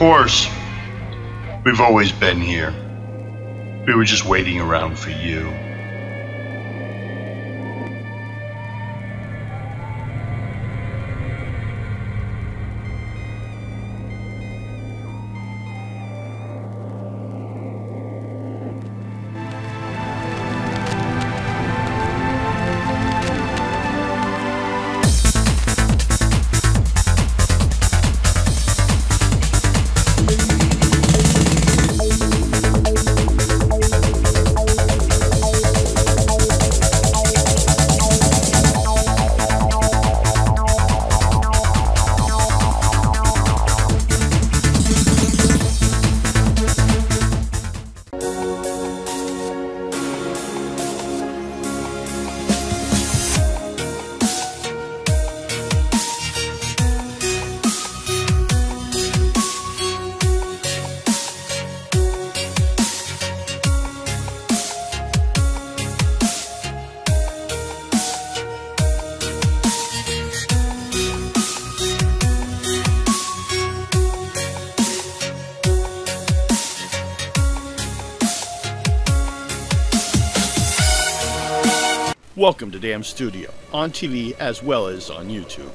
course, we've always been here. We were just waiting around for you. Welcome to Damn Studio, on TV as well as on YouTube.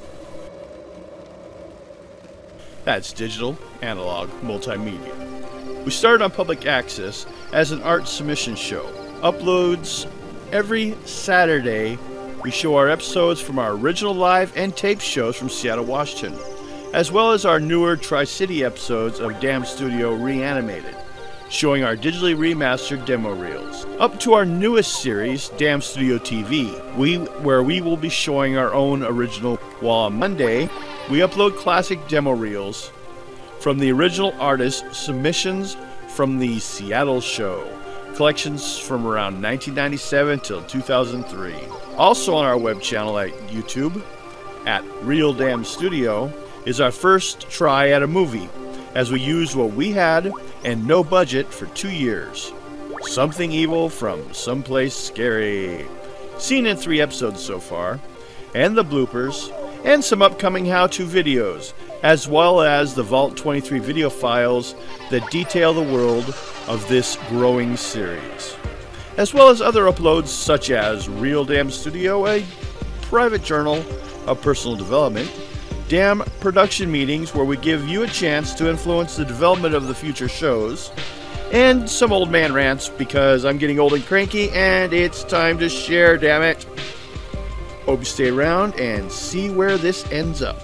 That's digital, analog, multimedia. We started on public access as an art submission show. Uploads every Saturday. We show our episodes from our original live and tape shows from Seattle, Washington, as well as our newer Tri-City episodes of Damn Studio Reanimated, showing our digitally remastered demo reels, up to our newest series, Damn Studio TV, where we will be showing our own original, while on Monday, we upload classic demo reels from the original artists' submissions from the Seattle show, collections from around 1997 till 2003. Also on our web channel at YouTube, at Real Damn Studio, is our first try at a movie, as we used what we had and no budget for 2 years. Something Evil from Someplace Scary, seen in 3 episodes so far, and the bloopers, and some upcoming how-to videos, as well as the Vault 23 video files that detail the world of this growing series, as well as other uploads such as Real Damn Studio, a private journal of personal development, Damn production meetings where we give you a chance to influence the development of the future shows, and some old man rants because I'm getting old and cranky and it's time to share, damn it. Hope you stay around and see where this ends up.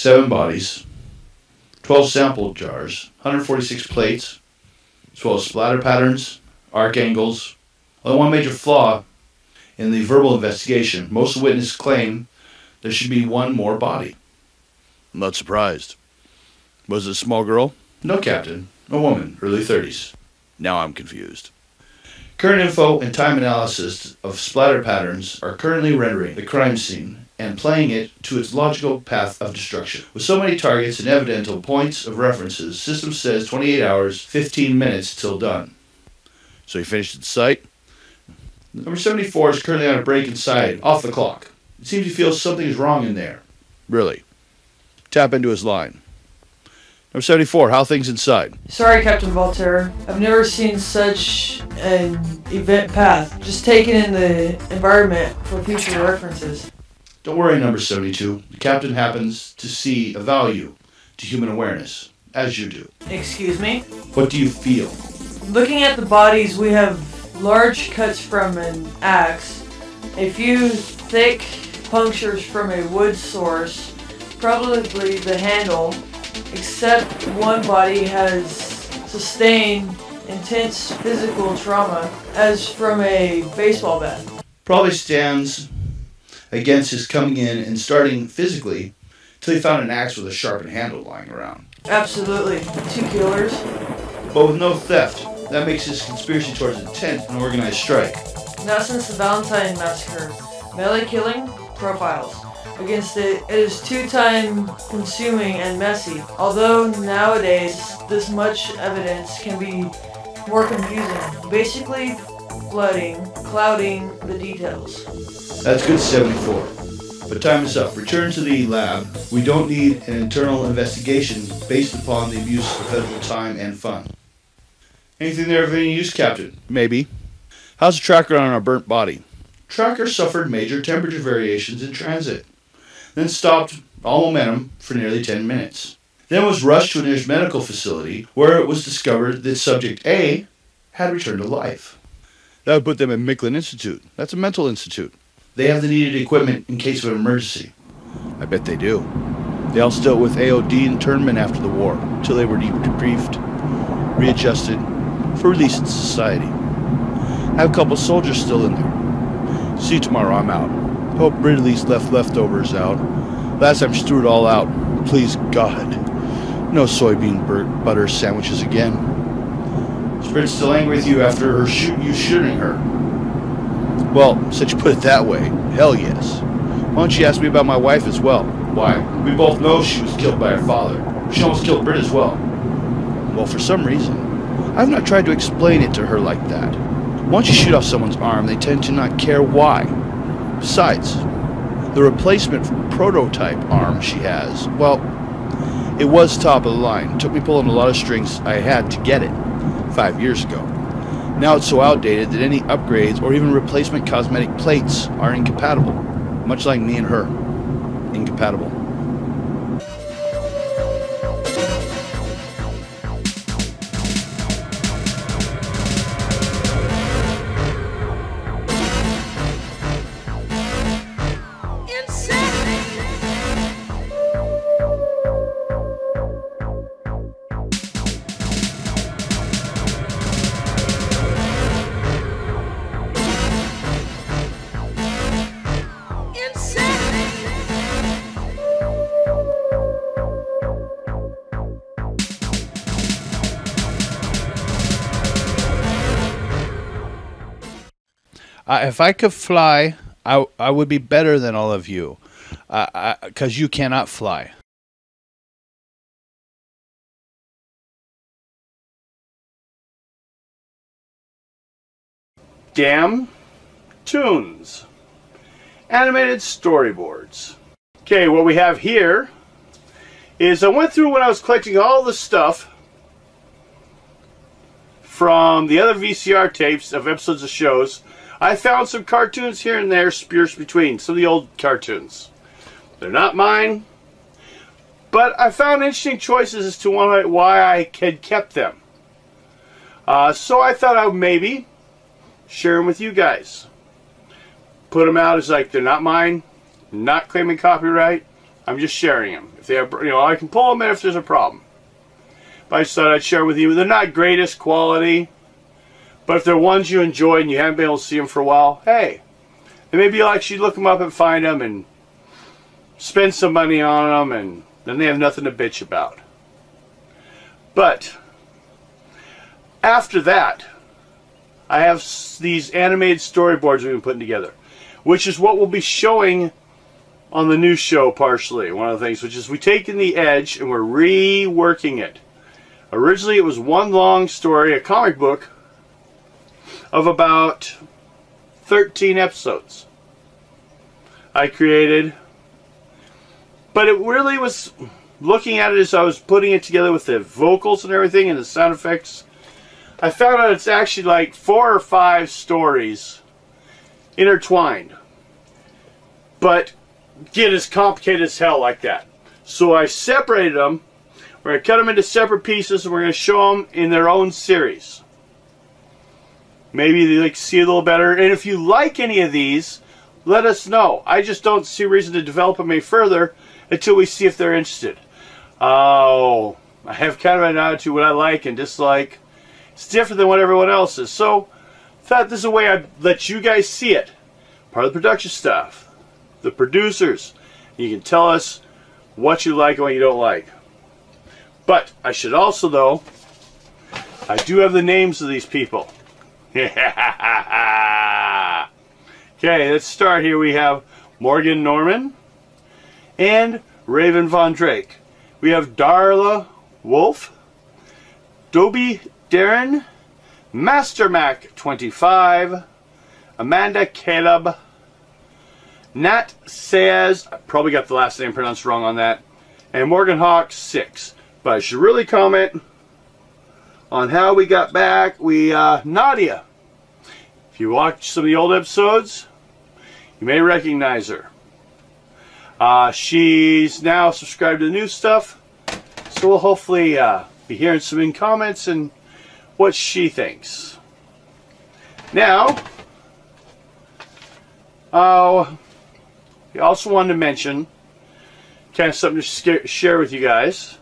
7 bodies, 12 sample jars, 146 plates, as well as splatter patterns, arc angles. Only one major flaw in the verbal investigation. Most witnesses claim there should be one more body. I'm not surprised. Was it a small girl? No, Captain. A woman, early 30s. Now I'm confused. Current info and time analysis of splatter patterns are currently rendering the crime scene and playing it to its logical path of destruction. With so many targets and evidential points of references, system says 28 hours, 15 minutes till done. So you finished at the site? Number 74 is currently on a break inside, off the clock. It seems he feels something is wrong in there. Really? Tap into his line. Number 74, how are things inside? Sorry, Captain Voltaire. I've never seen such an event path. Just taking in the environment for future references. Don't worry, number 72. The captain happens to see a value to human awareness, as you do. Excuse me? What do you feel? Looking at the bodies, we have large cuts from an axe, a few thick punctures from a wood source, probably the handle, except one body has sustained intense physical trauma, as from a baseball bat. Probably stands against his coming in and starting physically till he found an axe with a sharpened handle lying around. Absolutely. 2 killers. But with no theft. That makes his conspiracy towards intent an organized strike. Not since the Valentine Massacre. Melee killing profiles. Against it is too time consuming and messy. Although nowadays this much evidence can be more confusing. Basically clouding the details. That's good, 74. But time is up. Return to the lab. We don't need an internal investigation based upon the abuse of federal time and fun. Anything there of any use, Captain? Maybe. How's the tracker on our burnt body? Tracker suffered major temperature variations in transit, then stopped all momentum for nearly 10 minutes. Then was rushed to a nearest medical facility where it was discovered that subject A had returned to life. That would put them at Micklin Institute. That's a mental institute. They have the needed equipment in case of an emergency. I bet they do. They also dealt with AOD internment after the war, until they were debriefed, readjusted, for release into society. I have a couple soldiers still in there. See you tomorrow, I'm out. Hope Ridley's left leftovers out. Last time she threw it all out. Please God. No soybean butter sandwiches again. Spirit's still angry with you after you shooting her. Well, since you put it that way, hell yes. Why don't you ask me about my wife as well? Why? We both know she was killed by her father. She almost killed Britt as well. Well, for some reason, I've not tried to explain it to her like that. Once you shoot off someone's arm, they tend to not care why. Besides, the replacement prototype arm she has, well, it was top of the line. It took me pulling a lot of strings I had to get it 5 years ago. Now it's so outdated that any upgrades or even replacement cosmetic plates are incompatible. Much like me and her. Incompatible. If I could fly, I would be better than all of you, because you cannot fly. Damn tunes. Animated storyboards. Okay, what we have here is I went through when I was collecting all the stuff from the other VCR tapes of episodes of shows. I found some cartoons here and there spierced between some of the old cartoons. They're not mine, but I found interesting choices as to why I had kept them. So I thought I would maybe share them with you guys. Put them out as like they're not mine, not claiming copyright. I'm just sharing them. If they have, I can pull them in if there's a problem. But I just thought I'd share with you. They're not greatest quality, but if they're ones you enjoy and you haven't been able to see them for a while, hey, and maybe you'll actually look them up and find them and spend some money on them, and then they have nothing to bitch about. But after that, I have these animated storyboards we've been putting together, which is what we'll be showing on the new show partially. One of the things, which is we taken the Edge and we're reworking it. Originally it was one long story, a comic book of about 13 episodes I created. But it really was, looking at it as I was putting it together with the vocals and everything and the sound effects, I found out it's actually like 4 or 5 stories intertwined. But get as complicated as hell like that. So I separated them. We're going to cut them into separate pieces and we're going to show them in their own series. Maybe they like to see a little better. And if you like any of these, let us know. I just don't see a reason to develop them any further until we see if they're interested. Oh, I have kind of an attitude what I like and dislike. It's different than what everyone else is. So I thought this is a way I'd let you guys see it. Part of the production stuff. The producers. You can tell us what you like and what you don't like. But I should also, though, I do have the names of these people. Okay, let's start here. We have Morgan Norman and Raven Von Drake. We have Darla Wolf, Dobie Darren, Master Mac 25, Amanda Caleb, Nat Sayers, I probably got the last name pronounced wrong on that, and Morgan Hawk 6. But I should really comment on how we got back. Nadia. If you watch some of the old episodes, you may recognize her. She's now subscribed to the new stuff, so we'll hopefully be hearing some in comments and what she thinks. Now, we also wanted to mention kind of something to share with you guys.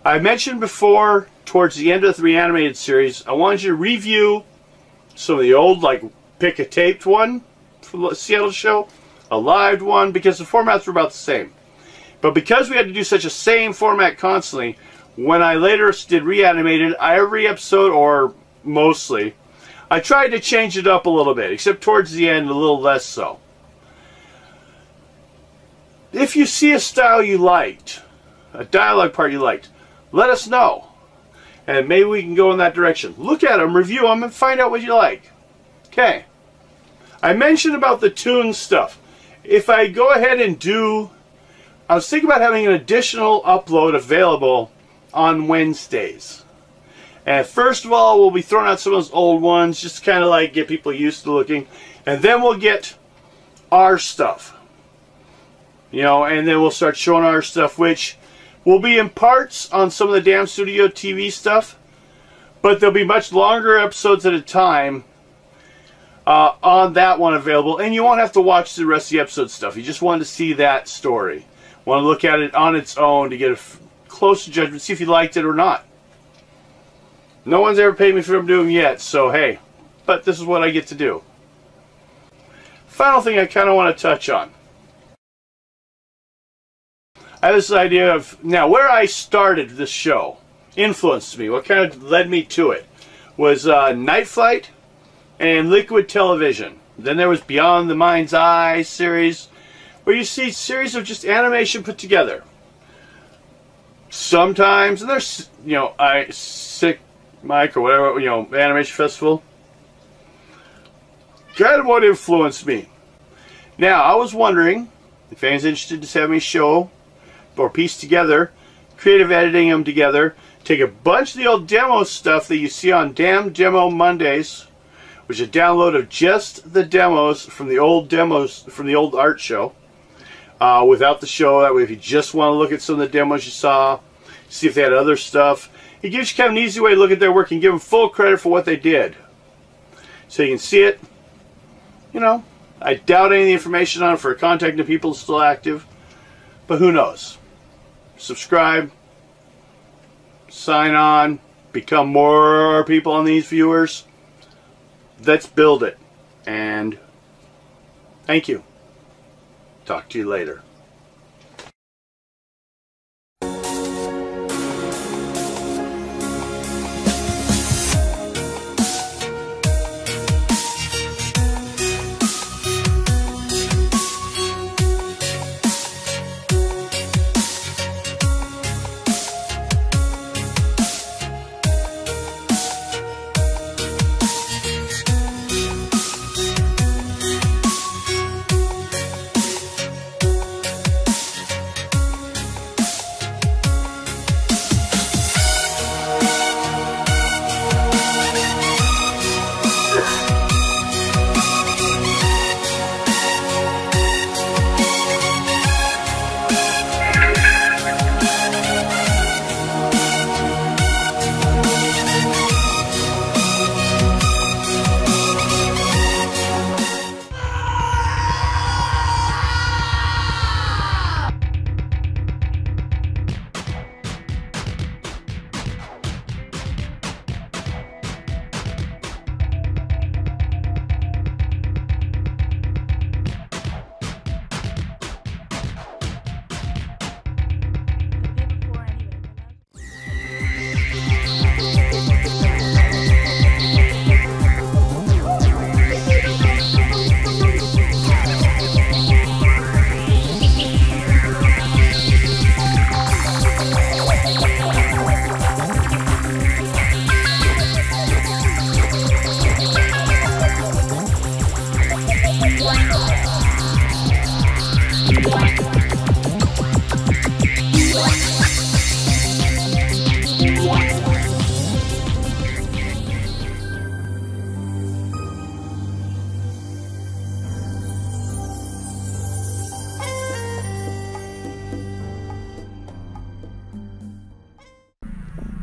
I mentioned before, towards the end of the Reanimated series, I wanted you to review some of the old, like pick a taped one from the Seattle show, a live one, because the formats were about the same. But because we had to do such a same format constantly, when I later did Reanimated, every episode, or mostly, I tried to change it up a little bit, except towards the end a little less so. If you see a style you liked, a dialogue part you liked, let us know. And maybe we can go in that direction. Look at them, review them, and find out what you like. Okay. I mentioned about the tune stuff. If I go ahead and do... I was thinking about having an additional upload available on Wednesdays. And first of all, we'll be throwing out some of those old ones, just to kind of like get people used to looking. And then we'll get our stuff. You know, and then we'll start showing our stuff, which will be in parts on some of the Damn Studio TV stuff. But there'll be much longer episodes at a time on that one available. And you won't have to watch the rest of the episode stuff. You just want to see that story. Want to look at it on its own to get a closer judgment, see if you liked it or not. No one's ever paid me for doing them yet, so hey. But this is what I get to do. Final thing I kind of want to touch on. I have this idea of, now where I started this show influenced me, what kind of led me to it, was Night Flight and Liquid Television. Then there was Beyond the Mind's Eye series, where you see series of just animation put together. Sometimes, and there's, you know, Sick Mike or whatever, you know, Animation Festival. Kind of what influenced me. Now, I was wondering if anyone's interested to have me show or piece together, creative editing them together, take a bunch of the old demo stuff that you see on Damn Demo Mondays, which is a download of just the demos from the old art show, without the show. That way, if you just want to look at some of the demos you saw, see if they had other stuff, it gives you kind of an easy way to look at their work and give them full credit for what they did. So you can see it. You know, I doubt any of the information on it for contacting people is still active. But who knows? Subscribe, sign on, become more people on these viewers. Let's build it. And thank you. Talk to you later.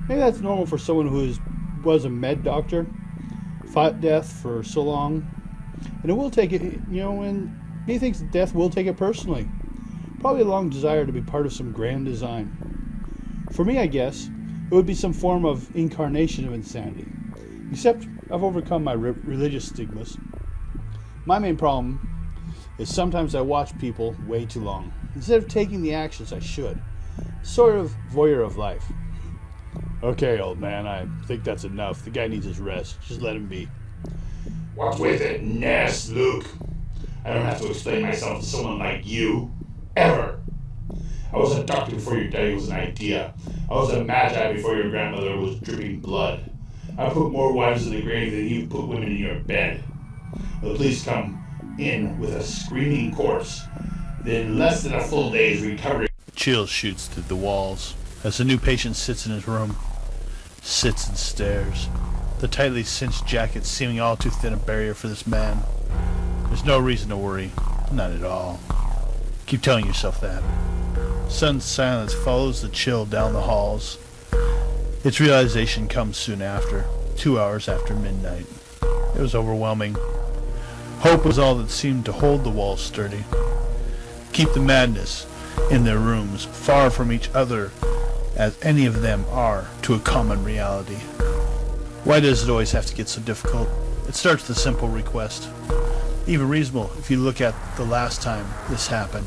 Maybe that's normal for someone who was a med doctor, fought death for so long, and it will take it, and he thinks death will take it personally. Probably a long desire to be part of some grand design. For me, I guess, it would be some form of incarnation of insanity. Except I've overcome my religious stigmas. My main problem is sometimes I watch people way too long, instead of taking the actions I should. Sort of voyeur of life. Okay, old man, I think that's enough. The guy needs his rest. Just let him be. What's with it, Ness, Luke? I don't have to explain myself to someone like you. Ever. I was a doctor before your daddy was an idea. I was a magi before your grandmother was dripping blood. I put more wives in the grave than you put women in your bed. The police come in with a screaming corpse. Then less than a full day's recovery. Chills shoots through the walls as the new patient sits in his room. Sits and stares. The tightly cinched jacket seeming all too thin a barrier for this man. There's no reason to worry. Not at all. Keep telling yourself that. Sudden silence follows the chill down the halls. Its realization comes soon after, 2 hours after midnight. It was overwhelming. Hope was all that seemed to hold the walls sturdy. Keep the madness in their rooms, far from each other, as any of them are to a common reality. Why does it always have to get so difficult? It starts with a simple request. Even reasonable if you look at the last time this happened.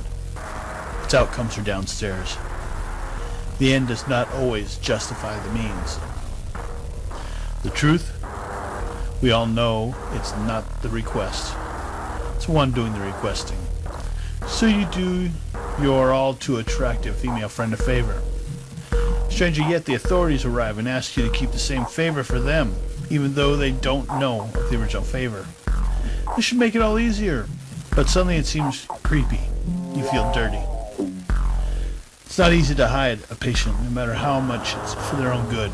Its outcomes are downstairs. The end does not always justify the means. The truth? We all know it's not the request. It's one doing the requesting. So you do your all too attractive female friend a favor. Stranger yet, the authorities arrive and ask you to keep the same favor for them, even though they don't know of the original favor. This should make it all easier, but suddenly it seems creepy. You feel dirty. It's not easy to hide a patient, no matter how much it's for their own good.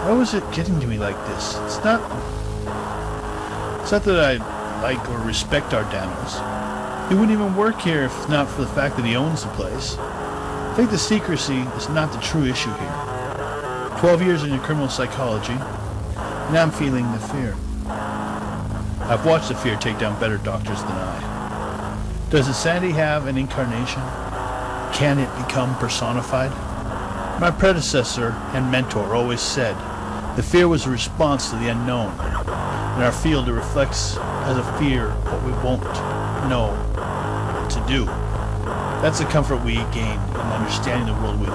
Why was it getting to me like this? It's not that I like or respect our Danos. He wouldn't even work here if not for the fact that he owns the place. I think the secrecy is not the true issue here. 12 years in criminal psychology, and I'm feeling the fear. I've watched the fear take down better doctors than I. Does insanity have an incarnation? Can it become personified? My predecessor and mentor always said, the fear was a response to the unknown. In our field, it reflects as a fear what we won't know what to do. That's the comfort we gain in understanding the world we live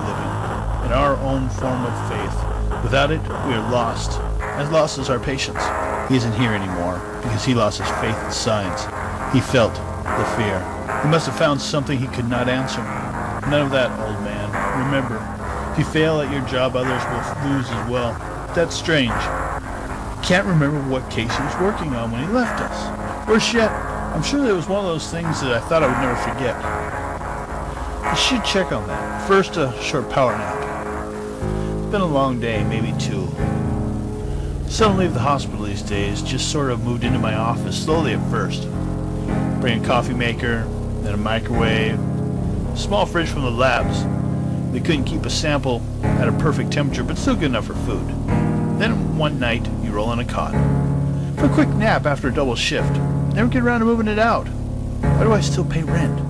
in our own form of faith. Without it, we are lost, as lost as our patience. He isn't here anymore because he lost his faith in science. He felt the fear. He must have found something he could not answer. None of that, old man. Remember, if you fail at your job, others will lose as well. That's strange. Can't remember what case he was working on when he left us. Worse yet, I'm sure there was one of those things that I thought I would never forget. I should check on that. First, a short power nap. It's been a long day, maybe 2. Seldom leave the hospital these days, just sort of moved into my office, slowly at first. Bring a coffee maker, then a microwave, a small fridge from the labs. They couldn't keep a sample at a perfect temperature, but still good enough for food. Then one night, you roll on a cot. For a quick nap after a double shift. Never get around to moving it out. Why do I still pay rent?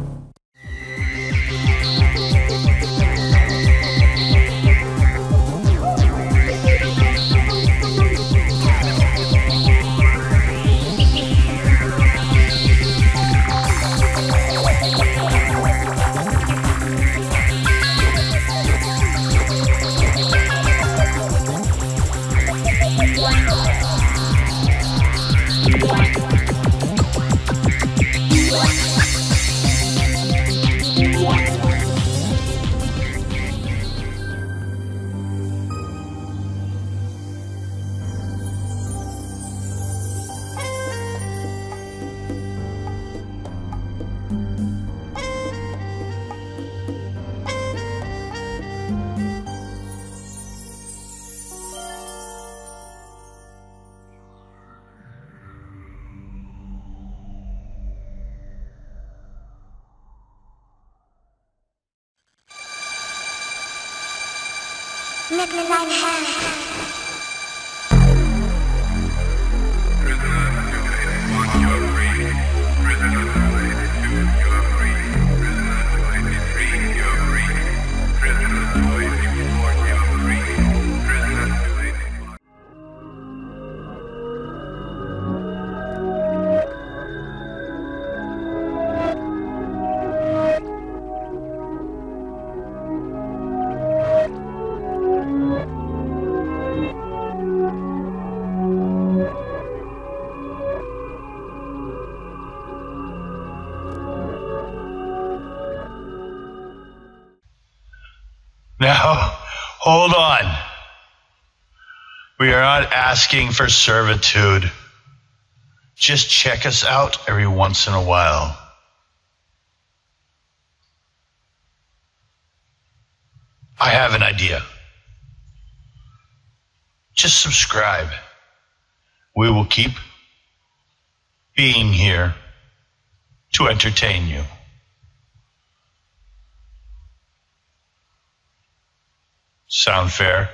Make me like hell. Now, hold on. We are not asking for servitude. Just check us out every once in a while. I have an idea. Just subscribe. We will keep being here to entertain you. Sound fair?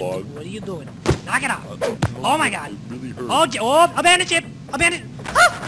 What are you doing? Knock it off. Oh my god. Oh, abandon ship. Abandon. Ah!